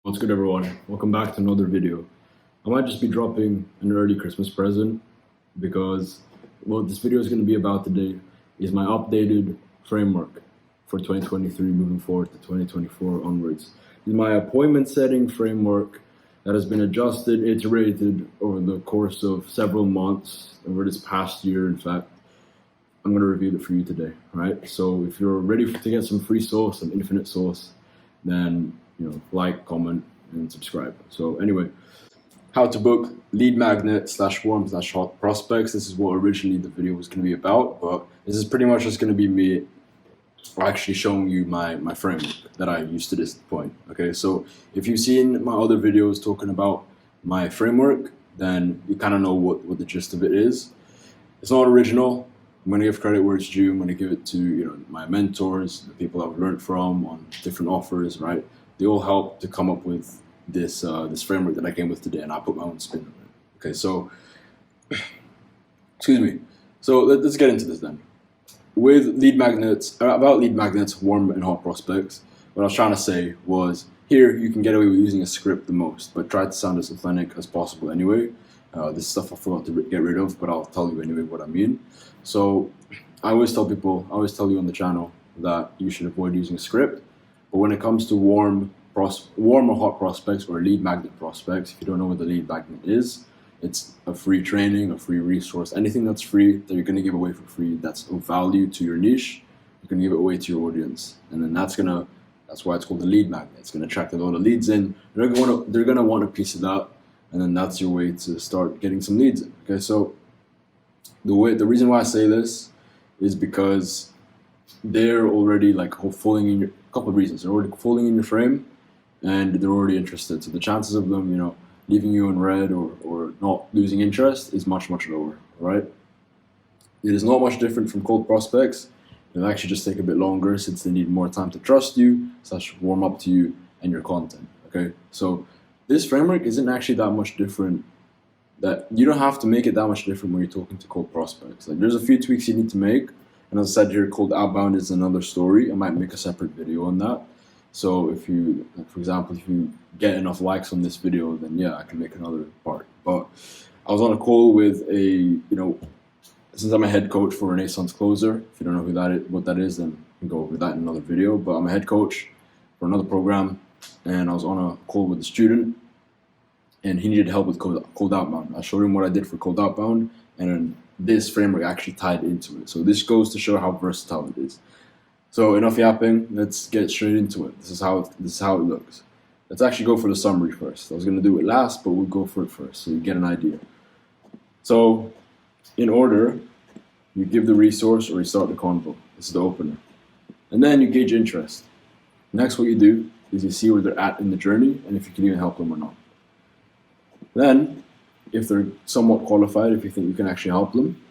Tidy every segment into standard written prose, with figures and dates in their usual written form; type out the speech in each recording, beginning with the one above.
What's good, everyone? Welcome back to another video. I might just be dropping an early Christmas present because what this video is going to be about today is my updated framework for 2023 moving forward to 2024 onwards. This is my appointment setting framework that has been adjusted, iterated over the course of several months, over this past year, in fact. I'm going to review it for you today, right? So if you're ready to get some free sauce, some infinite sauce, then like, comment, and subscribe. So anyway, how to book lead magnet / warm / hot prospects. This is what originally the video was going to be about, but this is pretty much just going to be me actually showing you my framework that I used to this point. Okay, so if you've seen my other videos talking about my framework, then you kind of know what the gist of it is. It's not original. I'm going to give credit where it's due. I'm going to give it to my mentors, the people I've learned from on different offers, right? They all help to come up with this framework that I came with today, and I put my own spin on it. Okay, so excuse me. So let's get into this then. With lead magnets, about lead magnets, warm and hot prospects, what I was trying to say was here you can get away with using a script the most, but try to sound as authentic as possible anyway. This stuff I forgot to get rid of, but I'll tell you anyway what I mean. So I always tell you on the channel that you should avoid using a script. But when it comes to warm or hot prospects or lead magnet prospects, if you don't know what the lead magnet is, it's a free training, a free resource, anything that's free that you're going to give away for free, that's of value to your niche, you're going to give it away to your audience. And then that's why it's called the lead magnet. It's going to attract a lot of leads in. They're going to want a piece of that. And then that's your way to start getting some leads in. Okay, so the reason why I say this is because they're already falling in your couple of reasons. They're already falling in your frame, and they're already interested. So the chances of them, leaving you in red or not losing interest is much lower. Right? It is not much different from cold prospects. It'll actually just take a bit longer since they need more time to trust you, / warm up to you and your content. Okay, so this framework isn't actually that much different. That you don't have to make it that much different when you're talking to cold prospects. There's a few tweaks you need to make. And as I said here, cold outbound is another story. I might make a separate video on that. So if you, for example, if you get enough likes on this video, then yeah, I can make another part. But I was on a call with since I'm a head coach for Renaissance Closer. If you don't know what that is, then we can go over that in another video. But I'm a head coach for another program, and I was on a call with a student, and he needed help with cold outbound. I showed him what I did for cold outbound, and then this framework actually tied into it. So this goes to show how versatile it is. So enough yapping, let's get straight into it. This is how it looks. Let's actually go for the summary first. I was going to do it last, but we'll go for it first so you get an idea. So in order, you give the resource or you start the convo. This is the opener. And then you gauge interest. Next, what you do is you see where they're at in the journey and if you can even help them or not. Then, if they're somewhat qualified, if you think you can actually help them,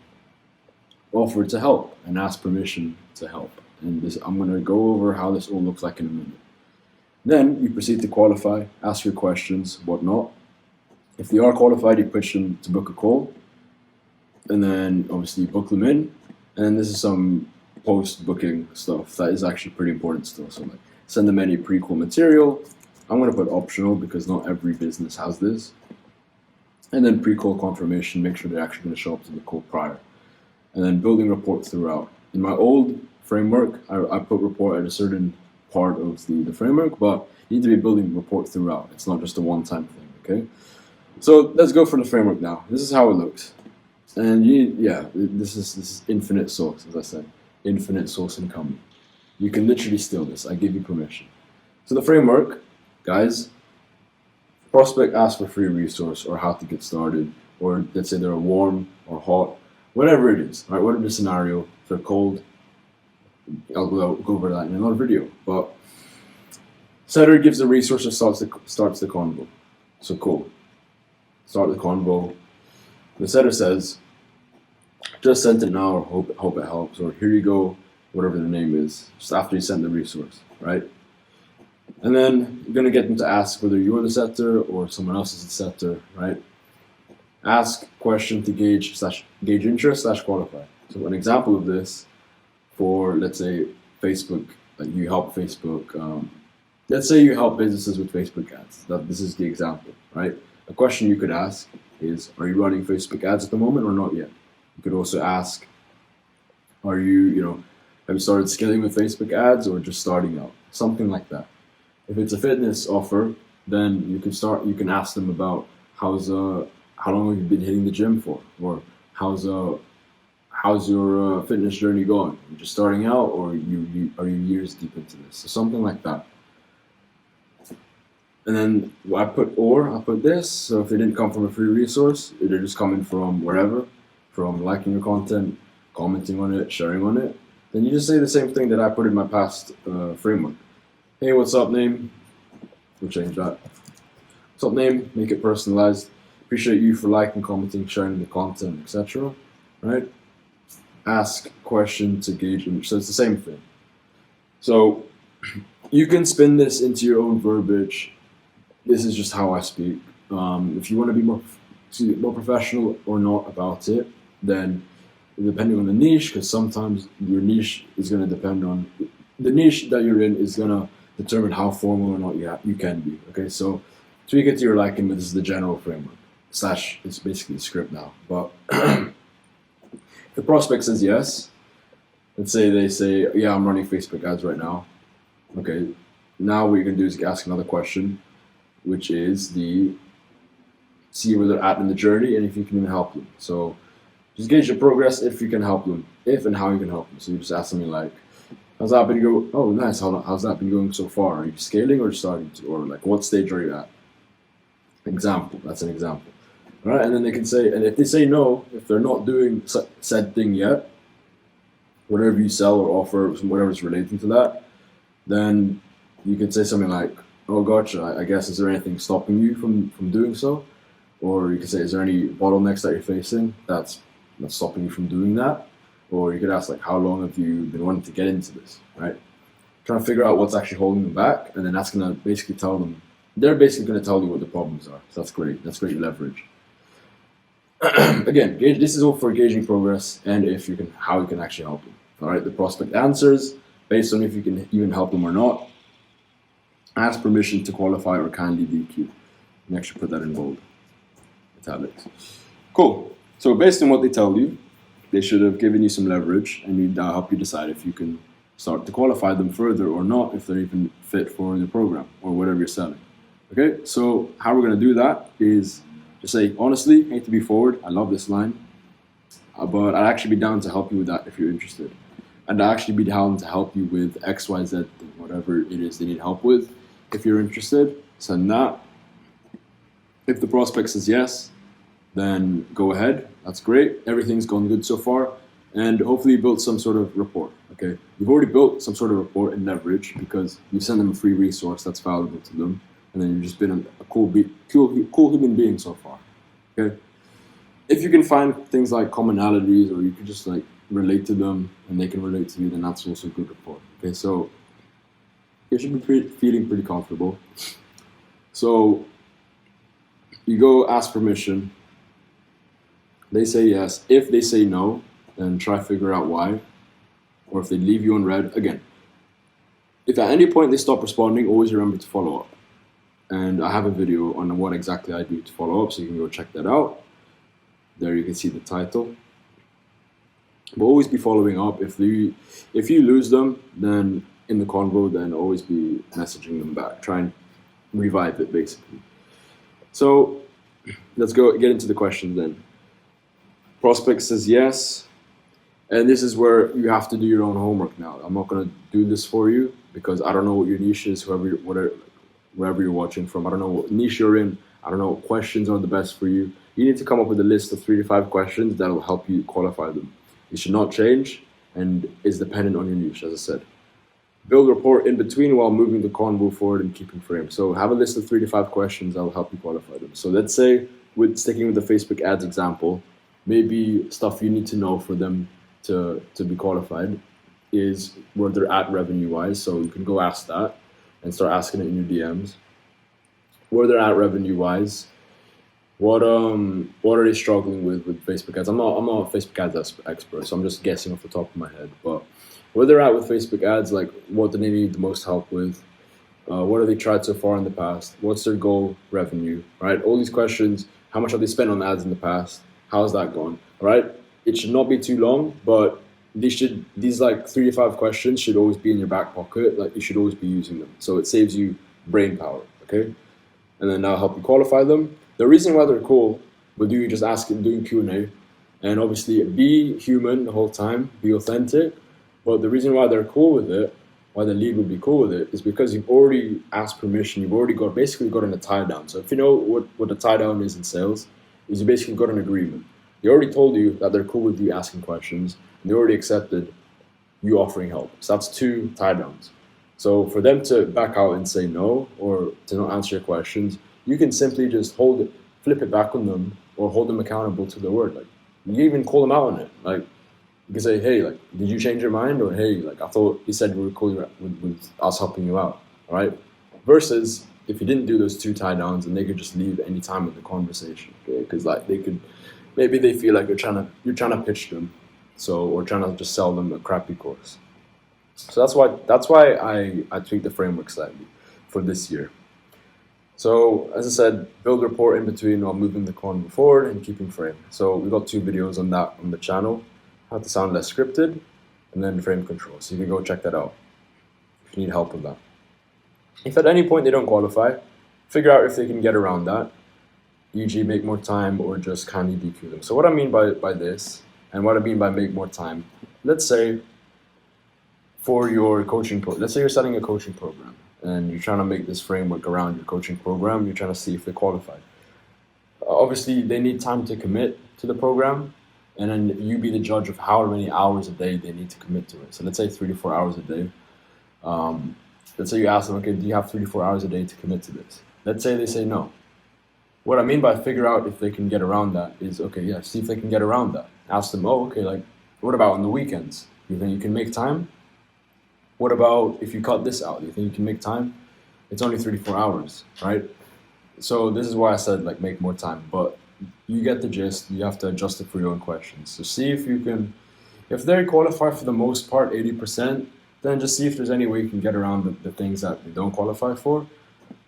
offer to help and ask permission to help. And I'm going to go over how this all looks like in a minute. Then you proceed to qualify, ask your questions, whatnot. If they are qualified, you push them to book a call. And then obviously you book them in. And this is some post-booking stuff that is actually pretty important still. So send them any pre-call material. I'm going to put optional because not every business has this. And then pre-call confirmation, make sure they're actually going to show up to the call prior. And then building rapport throughout. In my old framework, I put rapport at a certain part of the framework, but you need to be building rapport throughout. It's not just a one-time thing, okay? So let's go for the framework now. This is how it looks. And this is infinite sauce, as I said. Infinite sauce incoming. You can literally steal this. I give you permission. So the framework, guys, prospect asks for free resource or how to get started, or let's say they're warm or hot, whatever it is, right? Whatever the scenario, if they're cold, I'll go over that in another video. But setter gives the resource or starts the convo. So cool. Start the convo. The setter says, just sent it now, or hope it helps, or here you go, whatever the name is, just after you send the resource, right? And then you're going to get them to ask whether you're the setter or someone else is the setter, right? Ask question to gauge interest / qualify. So an example of this for, let's say, Facebook, like you help Facebook let's say you help businesses with Facebook ads. This is the example, right? A question you could ask is, are you running Facebook ads at the moment or not yet? You could also ask, are you, have you started scaling with Facebook ads or just starting out? Something like that. If it's a fitness offer, then you can ask them about how long have you been hitting the gym for, or how's your fitness journey going? Are you just starting out, or are you years deep into this? So something like that. And then I put this. So if they didn't come from a free resource, they're just coming from wherever, from liking your content, commenting on it, sharing on it. Then you just say the same thing that I put in my past framework. Hey, what's up, name? We'll change that. What's up, name? Make it personalized. Appreciate you for liking, commenting, sharing the content, etc. Right? Ask question to gauge image. So it's the same thing. So you can spin this into your own verbiage. This is just how I speak. If you want to be more professional or not about it, then depending on the niche, because sometimes your niche is going to depend on the niche that you're in is going to determine how formal or not you can be. Okay, so tweak it to your liking, but this is the general framework. / it's basically a script now. But if the prospect says yes, let's say they say, yeah, I'm running Facebook ads right now. Okay, now what you're going to do is ask another question, which is see where they're at in the journey and if you can even help them. So just gauge your progress if you can help them, if and how you can help them. So you just ask something like, how's that been going? Oh, nice. How's that been going so far? Are you scaling or starting to, or like what stage are you at? Example. That's an example. All right, and then they can say, and if they say no, if they're not doing said thing yet, whatever you sell or offer, whatever's relating to that, then you could say something like, oh, gotcha, I guess, is there anything stopping you from doing so? Or you could say, is there any bottlenecks that you're facing that's stopping you from doing that? Or you could ask, like, how long have you been wanting to get into this, right? Trying to figure out what's actually holding them back, and then that's going to basically tell them, they're basically going to tell you what the problems are. So that's great. That's great leverage. Again, this is all for gauging progress and how you can actually help them. All right, the prospect answers based on if you can even help them or not. Ask permission to qualify or kindly DQ. And actually put that in bold, italics. Cool. So based on what they tell you, they should have given you some leverage, and that'll help you decide if you can start to qualify them further or not, if they're even fit for the program or whatever you're selling. Okay, so how we're going to do that is just say, honestly, hate to be forward, I love this line, but I'd actually be down to help you with that if you're interested. I'd actually be down to help you with XYZ thing, whatever it is they need help with, if you're interested. Send that. If the prospect says yes, then go ahead. That's great. Everything's gone good so far. And hopefully you built some sort of rapport. Okay, you've already built some sort of rapport and leverage because you sent them a free resource that's valuable to them. And then you've just been a cool human being so far. Okay, if you can find things like commonalities, or you can just like relate to them and they can relate to you, then that's also good rapport. Okay, so you should be feeling pretty comfortable. So you go ask permission. They say yes. If they say no, then try to figure out why. Or if they leave you on red, again, if at any point they stop responding, always remember to follow up. And I have a video on what exactly I do to follow up, so you can go check that out. There you can see the title. But always be following up. If you lose them, then in the convo, then always be messaging them back. Try and revive it, basically. So let's get into the question then. Prospect says yes. And this is where you have to do your own homework now. I'm not going to do this for you because I don't know what your niche is, wherever you're watching from. I don't know what niche you're in. I don't know what questions are the best for you. You need to come up with a list of 3 to 5 questions that will help you qualify them. It should not change and is dependent on your niche, as I said. Build rapport in between while moving the convo forward and keeping frame. So have a list of 3 to 5 questions that will help you qualify them. So let's say, sticking with the Facebook ads example, maybe stuff you need to know for them to be qualified is where they're at revenue-wise. So you can go ask that and start asking it in your DMs. Where they're at revenue-wise. What are they struggling with Facebook ads? I'm not a Facebook ads expert, so I'm just guessing off the top of my head. But where they're at with Facebook ads, like what do they need the most help with? What have they tried so far in the past? What's their goal revenue, right? All these questions. How much have they spent on ads in the past? How's that gone, right? It should not be too long, but these like 3 to 5 questions should always be in your back pocket. Like you should always be using them. So it saves you brain power, okay? And then that'll help you qualify them. The reason why they're cool with you just asking, doing Q&A, and obviously be human the whole time, be authentic. But the reason why they're cool with it, why the league would be cool with it, is because you've already asked permission. You've already basically gotten a tie down. So if you know what a tie down is in sales, is you basically got an agreement. They already told you that they're cool with you asking questions, and they already accepted you offering help. So that's 2 tie downs. So for them to back out and say no, or to not answer your questions, you can simply just flip it back on them, or hold them accountable to their word. Like you can even call them out on it. Like you can say, hey, like, did you change your mind? Or hey, like I thought you said we were cool with us helping you out, all right? Versus if you didn't do those 2 tie downs, and they could just leave any time in the conversation, okay? Because like maybe they feel like you're trying to pitch them, or trying to just sell them a crappy course. So that's why I tweaked the framework slightly for this year. So as I said, build rapport in between while moving the convo forward and keeping frame. So we got 2 videos on that on the channel: how to sound less scripted, and then frame control. So you can go check that out if you need help with that. If at any point they don't qualify, figure out if they can get around that, e.g. make more time or just kindly DQ them. So what I mean by this, and what I mean by make more time, let's say for your let's say you're selling a coaching program, and you're trying to make this framework around your coaching program. You're trying to see if they qualify. Obviously, they need time to commit to the program, and then you be the judge of how many hours a day they need to commit to it. So let's say 3 to 4 hours a day. Let's say you ask them, okay, do you have 3 to 4 hours a day to commit to this? Let's say they say no. What I mean by figure out if they can get around that is, okay, yeah, see if they can get around that. Ask them, oh, okay, like, what about on the weekends? You think you can make time? What about if you cut this out? Do you think you can make time? It's only 3 to 4 hours, right? So this is why I said, like, make more time. But you get the gist. You have to adjust it for your own questions. So see if you can, if they qualify for the most part, 80%, then just see if there's any way you can get around the things that they don't qualify for.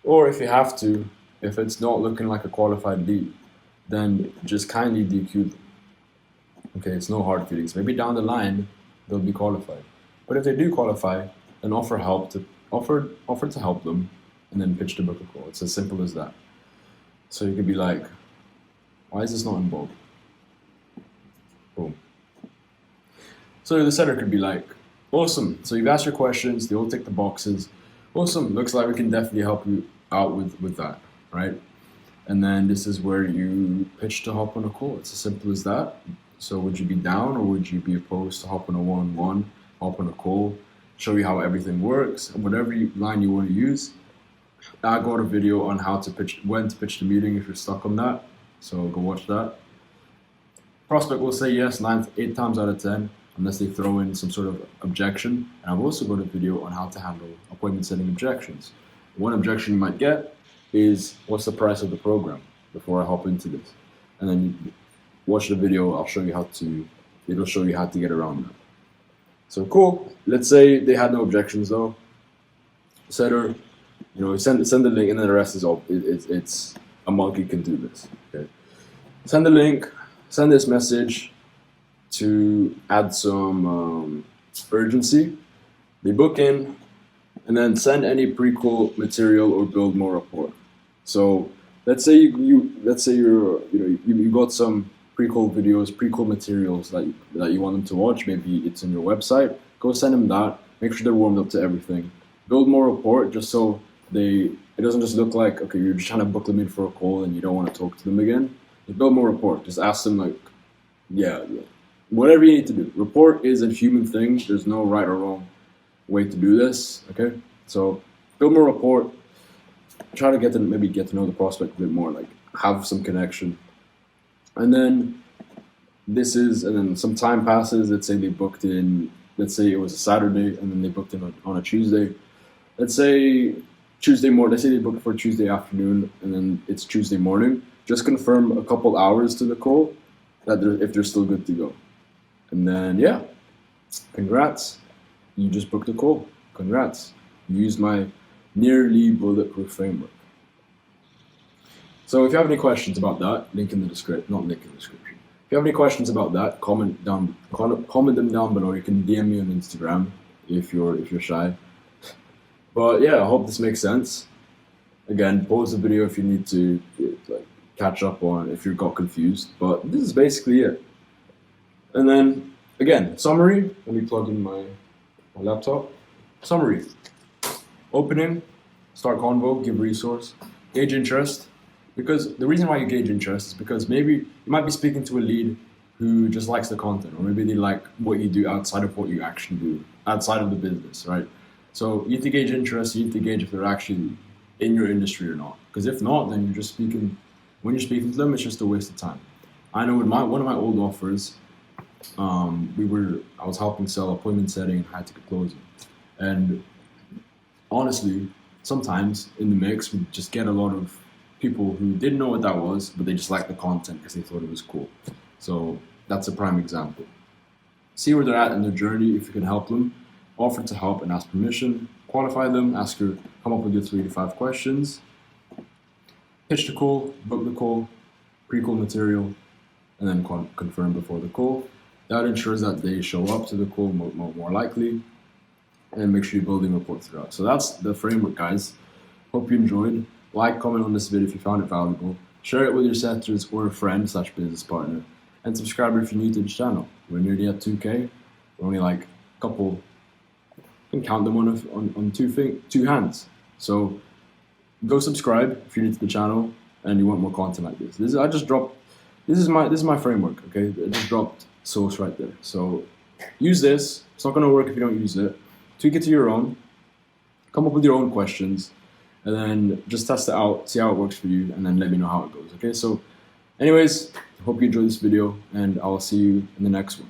Or if you have to, if it's not looking like a qualified lead, then just kindly DQ them. Okay, it's no hard feelings. Maybe down the line, they'll be qualified. But if they do qualify, then offer to help them, and then pitch the book a call. It's as simple as that. So you could be like, why is this not involved? Boom. So the setter could be like, awesome. So you've asked your questions, they all tick the boxes. Awesome. Looks like we can definitely help you out with that, right? And then this is where you pitch to hop on a call. It's as simple as that. So would you be down, or would you be opposed to hop on a one-on-one, hop on a call, show you how everything works, whatever line you want to use. I got a video on when to pitch the meeting if you're stuck on that. So go watch that. Prospect will say yes 8 times out of 10, unless they throw in some sort of objection. And I've also got a video on how to handle appointment setting objections. One objection you might get is, what's the price of the program, before I hop into this. And then you watch the video, it'll show you how to get around that. So cool. Let's say they had no objections though. Setter, send the link, and then the rest is all. It's a monkey can do this. Okay. Send the link. Send this message to add some urgency. They book in, and then send any pre-call material or build more rapport. So let's say you got some pre-call videos, pre-call materials that you want them to watch. Maybe it's on your website. Go send them that. Make sure they're warmed up to everything. Build more rapport, just so it doesn't just look like, okay, you're just trying to book them in for a call and you don't want to talk to them again. Build more rapport. Just ask them, like, yeah, whatever you need to do. Rapport is a human thing. There's no right or wrong way to do this. Okay, so build more rapport. Try to get to know the prospect a bit more, like have some connection. And then some time passes. Let's say they booked in, let's say it was a Saturday, and then they booked in on a Tuesday. Let's say Tuesday morning, let's say they booked for Tuesday afternoon, and then it's Tuesday morning. Just confirm a couple hours to the call if they're still good to go. And then, congrats. You just booked a call. Congrats. You used my nearly bulletproof framework. So if you have any questions about that, link in the description, not link in the description. If you have any questions about that, comment them down below. You can DM me on Instagram if you're shy. But yeah, I hope this makes sense. Again, pause the video if you need to like catch up on if you got confused. But this is basically it. And then again, summary. Let me plug in my laptop. Summary. Opening, start convo, give resource, gauge interest. Because the reason why you gauge interest is because maybe you might be speaking to a lead who just likes the content, or maybe they like what you do outside of what you actually do, outside of the business, right? So you need to gauge interest, you need to gauge if they're actually in your industry or not. Because if not, then you're just speaking, when you're speaking to them, it's just a waste of time. I know with one of my old offers, I was helping sell appointment setting and high ticket closing. And honestly, sometimes in the mix, we just get a lot of people who didn't know what that was, but they just liked the content because they thought it was cool. So that's a prime example. See where they're at in their journey, if you can help them, offer to help and ask permission, qualify them, come up with your 3 to 5 questions, pitch the call, book the call, pre-call material, and then confirm before the call. That ensures that they show up to the call more likely, and make sure you're building rapport throughout. So that's the framework, guys. Hope you enjoyed. Like, comment on this video if you found it valuable. Share it with your setters or a friend/business partner. And subscribe if you're new to the channel. We're nearly at 2K. We're only like a couple, you can count them on two hands. So go subscribe if you're new to the channel and you want more content like this. This is my framework, okay? I just dropped source right there. So use this. It's not gonna work if you don't use it. Tweak it to your own. Come up with your own questions. And then just test it out, see how it works for you, and then let me know how it goes, okay? So anyways, hope you enjoyed this video, and I'll see you in the next one.